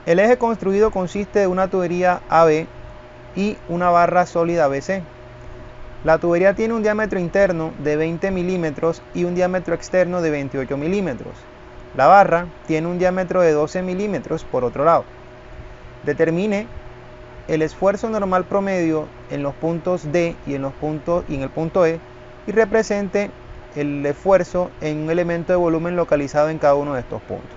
El eje construido consiste de una tubería AB y una barra sólida BC. La tubería tiene un diámetro interno de 20 milímetros y un diámetro externo de 28 milímetros. La barra tiene un diámetro de 12 milímetros por otro lado. Determine el esfuerzo normal promedio en los puntos D y en el punto E y represente el esfuerzo en un elemento de volumen localizado en cada uno de estos puntos.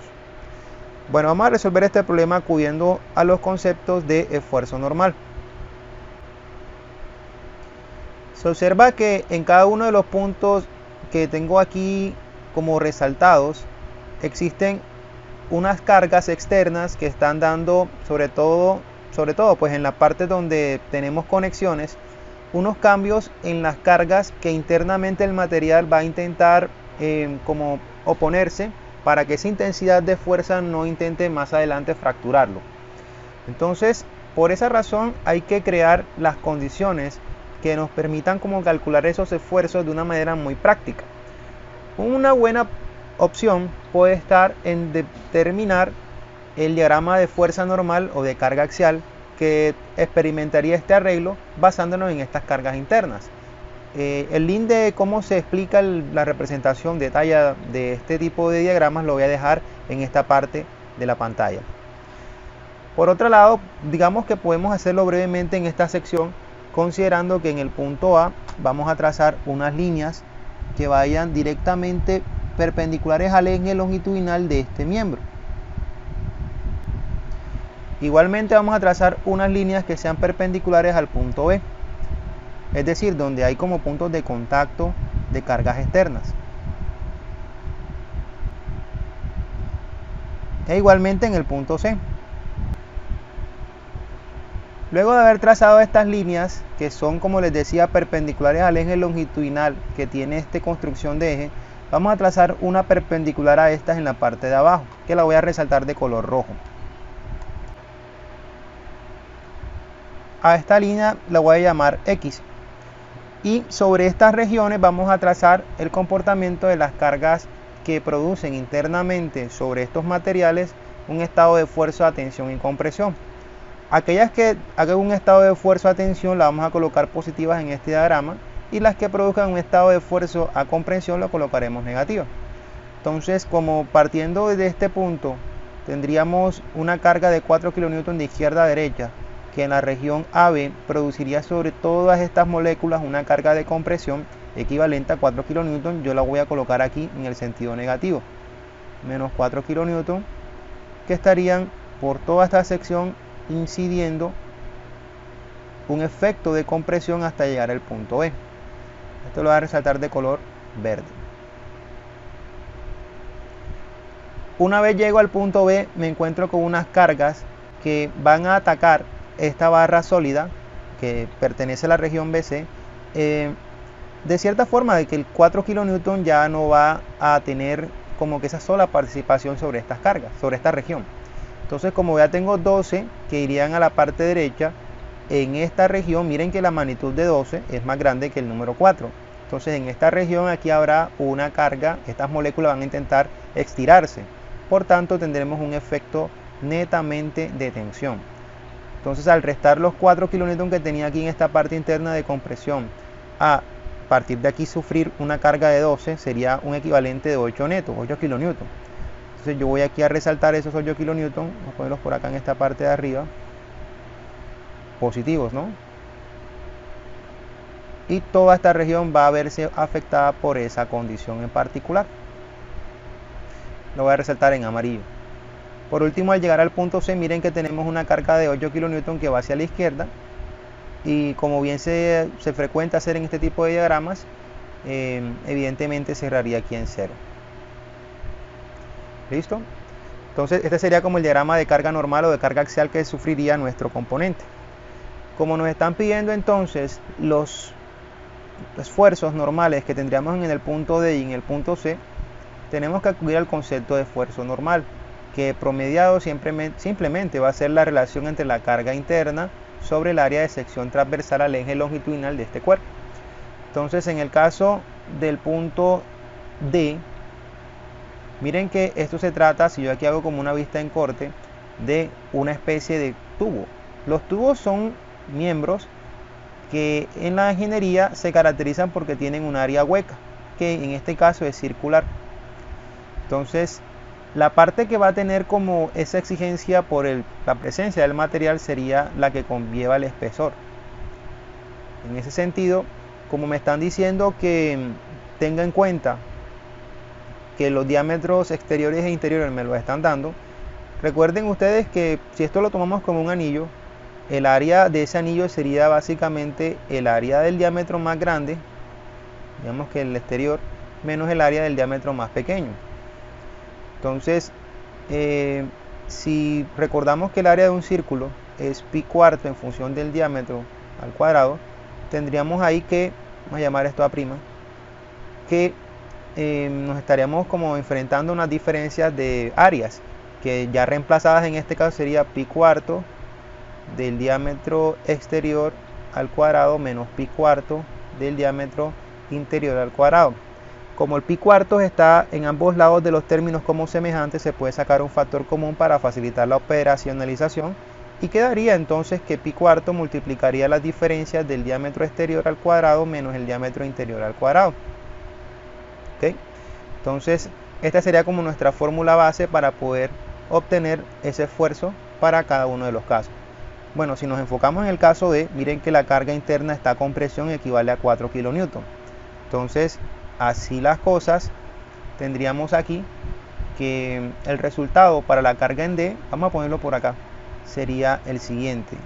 Bueno, vamos a resolver este problema acudiendo a los conceptos de esfuerzo normal. Se observa que en cada uno de los puntos que tengo aquí como resaltados existen unas cargas externas que están dando sobre todo pues en la parte donde tenemos conexiones, unos cambios en las cargas que internamente el material va a intentar como oponerse para que esa intensidad de fuerza no intente más adelante fracturarlo. Entonces, por esa razón hay que crear las condiciones que nos permitan como calcular esos esfuerzos de una manera muy práctica. Una buena opción puede estar en determinar el diagrama de fuerza normal o de carga axial que experimentaría este arreglo basándonos en estas cargas internas. El link de cómo se explica la representación detallada de este tipo de diagramas lo voy a dejar en esta parte de la pantalla. Por otro lado, digamos que podemos hacerlo brevemente en esta sección, considerando que en el punto A vamos a trazar unas líneas que vayan directamente perpendiculares al eje longitudinal de este miembro. Igualmente vamos a trazar unas líneas que sean perpendiculares al punto B, es decir, donde hay como puntos de contacto de cargas externas. E igualmente en el punto C. Luego de haber trazado estas líneas, que son, como les decía, perpendiculares al eje longitudinal que tiene esta construcción de eje, vamos a trazar una perpendicular a estas en la parte de abajo, que la voy a resaltar de color rojo. A esta línea la voy a llamar X. Y sobre estas regiones vamos a trazar el comportamiento de las cargas que producen internamente sobre estos materiales un estado de esfuerzo, tensión y compresión. Aquellas que hagan un estado de esfuerzo a tensión las vamos a colocar positivas en este diagrama y las que produzcan un estado de esfuerzo a compresión lo colocaremos negativas. Entonces, como partiendo de este punto tendríamos una carga de 4 kN de izquierda a derecha que en la región AB produciría sobre todas estas moléculas una carga de compresión equivalente a 4 kN, yo la voy a colocar aquí en el sentido negativo, menos 4 kN, que estarían por toda esta sección incidiendo un efecto de compresión hasta llegar al punto B. Esto lo voy a resaltar de color verde. Una vez llego al punto B, me encuentro con unas cargas que van a atacar esta barra sólida que pertenece a la región BC, de cierta forma de que el 4 kN ya no va a tener como que esa sola participación sobre estas cargas, sobre esta región. Entonces, como ya tengo 12 que irían a la parte derecha, en esta región, miren que la magnitud de 12 es más grande que el número 4. Entonces, en esta región aquí habrá una carga, estas moléculas van a intentar estirarse. Por tanto, tendremos un efecto netamente de tensión. Entonces, al restar los 4 kN que tenía aquí en esta parte interna de compresión, a partir de aquí sufrir una carga de 12, sería un equivalente de 8 netos, 8 kN. Entonces yo voy aquí a resaltar esos 8 kN, vamos a ponerlos por acá en esta parte de arriba, positivos, ¿no? Y toda esta región va a verse afectada por esa condición en particular. Lo voy a resaltar en amarillo. Por último, al llegar al punto C, miren que tenemos una carga de 8 kN que va hacia la izquierda. Y como bien se frecuenta hacer en este tipo de diagramas, evidentemente cerraría aquí en 0. ¿Listo? Entonces este sería como el diagrama de carga normal o de carga axial que sufriría nuestro componente. Como nos están pidiendo entonces los esfuerzos normales que tendríamos en el punto D y en el punto C, tenemos que acudir al concepto de esfuerzo normal, que promediado simplemente va a ser la relación entre la carga interna sobre el área de sección transversal al eje longitudinal de este cuerpo. Entonces, en el caso del punto D, miren que esto se trata, si yo aquí hago como una vista en corte, de una especie de tubo. Los tubos son miembros que en la ingeniería se caracterizan porque tienen un área hueca, que en este caso es circular. Entonces, la parte que va a tener como esa exigencia por la presencia del material sería la que conlleva el espesor. En ese sentido, como me están diciendo que tenga en cuenta que los diámetros exteriores e interiores me lo están dando, recuerden ustedes que si esto lo tomamos como un anillo, el área de ese anillo sería básicamente el área del diámetro más grande, digamos que el exterior, menos el área del diámetro más pequeño. Entonces, si recordamos que el área de un círculo es pi cuarto en función del diámetro al cuadrado, tendríamos ahí que, vamos a llamar esto a', que nos estaríamos como enfrentando unas diferencias de áreas, que ya reemplazadas en este caso sería pi cuarto del diámetro exterior al cuadrado menos pi cuarto del diámetro interior al cuadrado. Como el pi cuartos está en ambos lados de los términos como semejantes, se puede sacar un factor común para facilitar la operacionalización y quedaría entonces que pi cuarto multiplicaría las diferencias del diámetro exterior al cuadrado menos el diámetro interior al cuadrado. ¿Okay? Entonces, esta sería como nuestra fórmula base para poder obtener ese esfuerzo para cada uno de los casos. Bueno, si nos enfocamos en el caso de, miren que la carga interna está con presión equivale a 4 kN. Entonces, así las cosas, tendríamos aquí que el resultado para la carga en D, vamos a ponerlo por acá, sería el siguiente.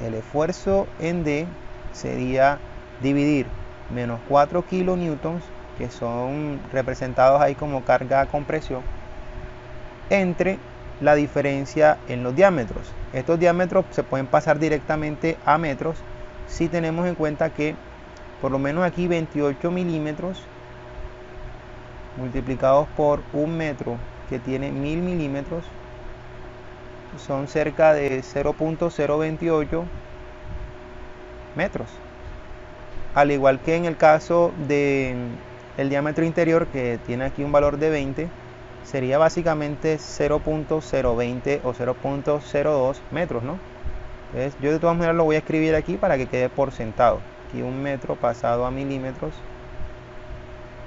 El esfuerzo en D sería dividir menos 4 kN, que son representados ahí como carga con presión, entre la diferencia en los diámetros. Estos diámetros se pueden pasar directamente a metros si tenemos en cuenta que por lo menos aquí 28 milímetros multiplicados por un metro que tiene 1000 milímetros son cerca de 0.028 metros, al igual que en el caso del diámetro interior, que tiene aquí un valor de 20, sería básicamente 0.020 o 0.02 metros, ¿no? Entonces, yo de todas maneras lo voy a escribir aquí para que quede por sentado. Aquí un metro pasado a milímetros,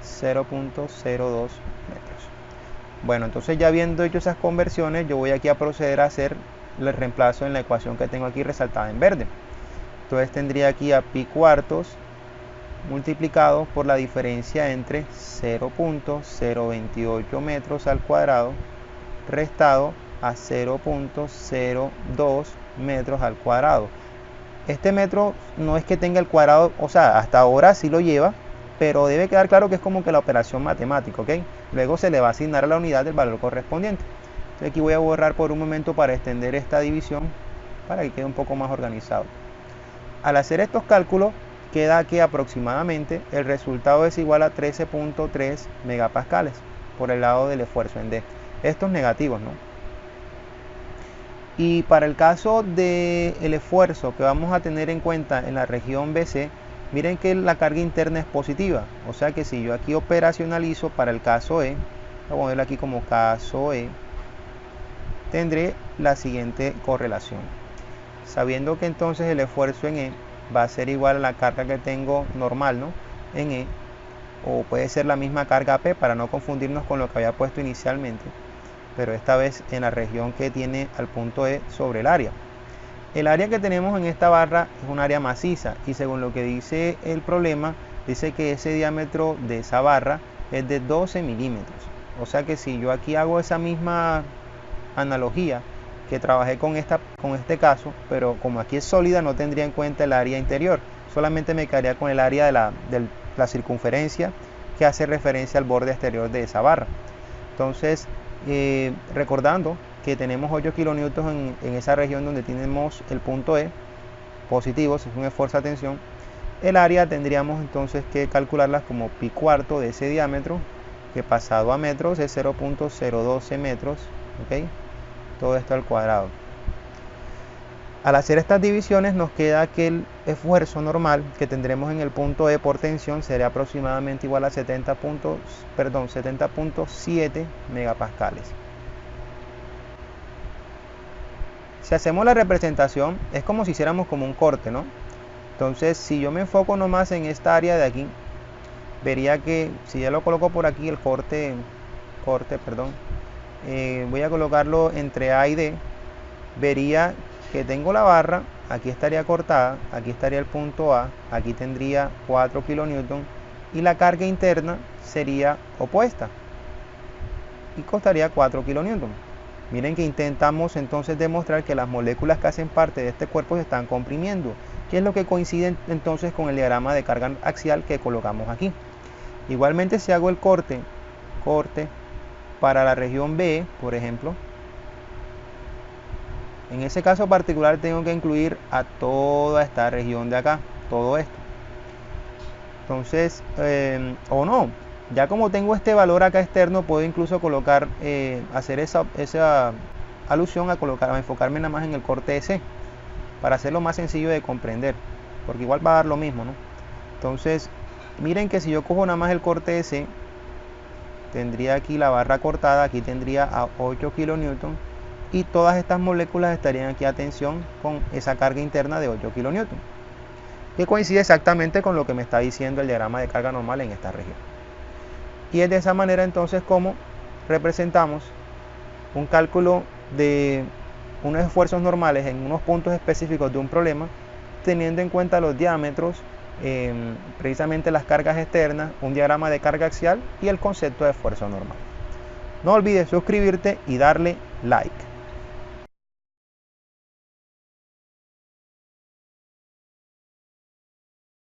0.02 metros. Bueno, entonces ya habiendo hecho esas conversiones, yo voy aquí a proceder a hacer el reemplazo en la ecuación que tengo aquí resaltada en verde. Entonces tendría aquí a pi cuartos multiplicado por la diferencia entre 0.028 metros al cuadrado restado a 0.02 metros al cuadrado. Este metro no es que tenga el cuadrado, o sea, hasta ahora sí lo lleva, pero debe quedar claro que es como que la operación matemática, ¿ok? Luego se le va a asignar a la unidad el valor correspondiente. Entonces aquí voy a borrar por un momento para extender esta división para que quede un poco más organizado. Al hacer estos cálculos, queda que aproximadamente el resultado es igual a 13.3 megapascales por el lado del esfuerzo en D. Estos negativos, ¿no? Y para el caso del esfuerzo que vamos a tener en cuenta en la región BC, miren que la carga interna es positiva. O sea que si yo aquí operacionalizo para el caso E, voy a ponerlo aquí como caso E, tendré la siguiente correlación. Sabiendo que entonces el esfuerzo en E va a ser igual a la carga que tengo normal, ¿no? En E, o puede ser la misma carga P para no confundirnos con lo que había puesto inicialmente, pero esta vez en la región que tiene al punto E sobre el área. El área que tenemos en esta barra es un área maciza y según lo que dice el problema, dice que ese diámetro de esa barra es de 12 milímetros. O sea que si yo aquí hago esa misma analogía que trabajé con este caso, pero como aquí es sólida no tendría en cuenta el área interior, solamente me quedaría con el área de la circunferencia que hace referencia al borde exterior de esa barra. Entonces, recordando que tenemos 8 kilonewtons en esa región donde tenemos el punto E positivo, si es un esfuerzo a tensión, el área tendríamos entonces que calcularlas como pi cuarto de ese diámetro, que pasado a metros es 0.012 metros, ¿ok? Todo esto al cuadrado. Al hacer estas divisiones nos queda que el esfuerzo normal que tendremos en el punto E por tensión será aproximadamente igual a 70.7 megapascales. Si hacemos la representación, es como si hiciéramos como un corte, ¿no? Entonces, si yo me enfoco nomás en esta área de aquí, vería que si ya lo coloco por aquí, el corte, perdón, voy a colocarlo entre A y D, vería que tengo la barra, aquí estaría cortada, aquí estaría el punto A, aquí tendría 4 kN y la carga interna sería opuesta y costaría 4 kN. Miren que intentamos entonces demostrar que las moléculas que hacen parte de este cuerpo se están comprimiendo, que es lo que coincide entonces con el diagrama de carga axial que colocamos aquí. Igualmente, si hago el corte para la región B, por ejemplo, en ese caso particular tengo que incluir a toda esta región de acá, todo esto. Entonces, o no, ya como tengo este valor acá externo, puedo incluso colocar, hacer esa alusión a enfocarme nada más en el corte de C, para hacerlo más sencillo de comprender, porque igual va a dar lo mismo, ¿no? Entonces, miren que si yo cojo nada más el corte de C, tendría aquí la barra cortada, aquí tendría a 8 kN y todas estas moléculas estarían aquí a tensión con esa carga interna de 8 kN, que coincide exactamente con lo que me está diciendo el diagrama de carga normal en esta región. Y es de esa manera entonces como representamos un cálculo de unos esfuerzos normales en unos puntos específicos de un problema, teniendo en cuenta los diámetros, precisamente las cargas externas, un diagrama de carga axial y el concepto de esfuerzo normal. No olvides suscribirte y darle like.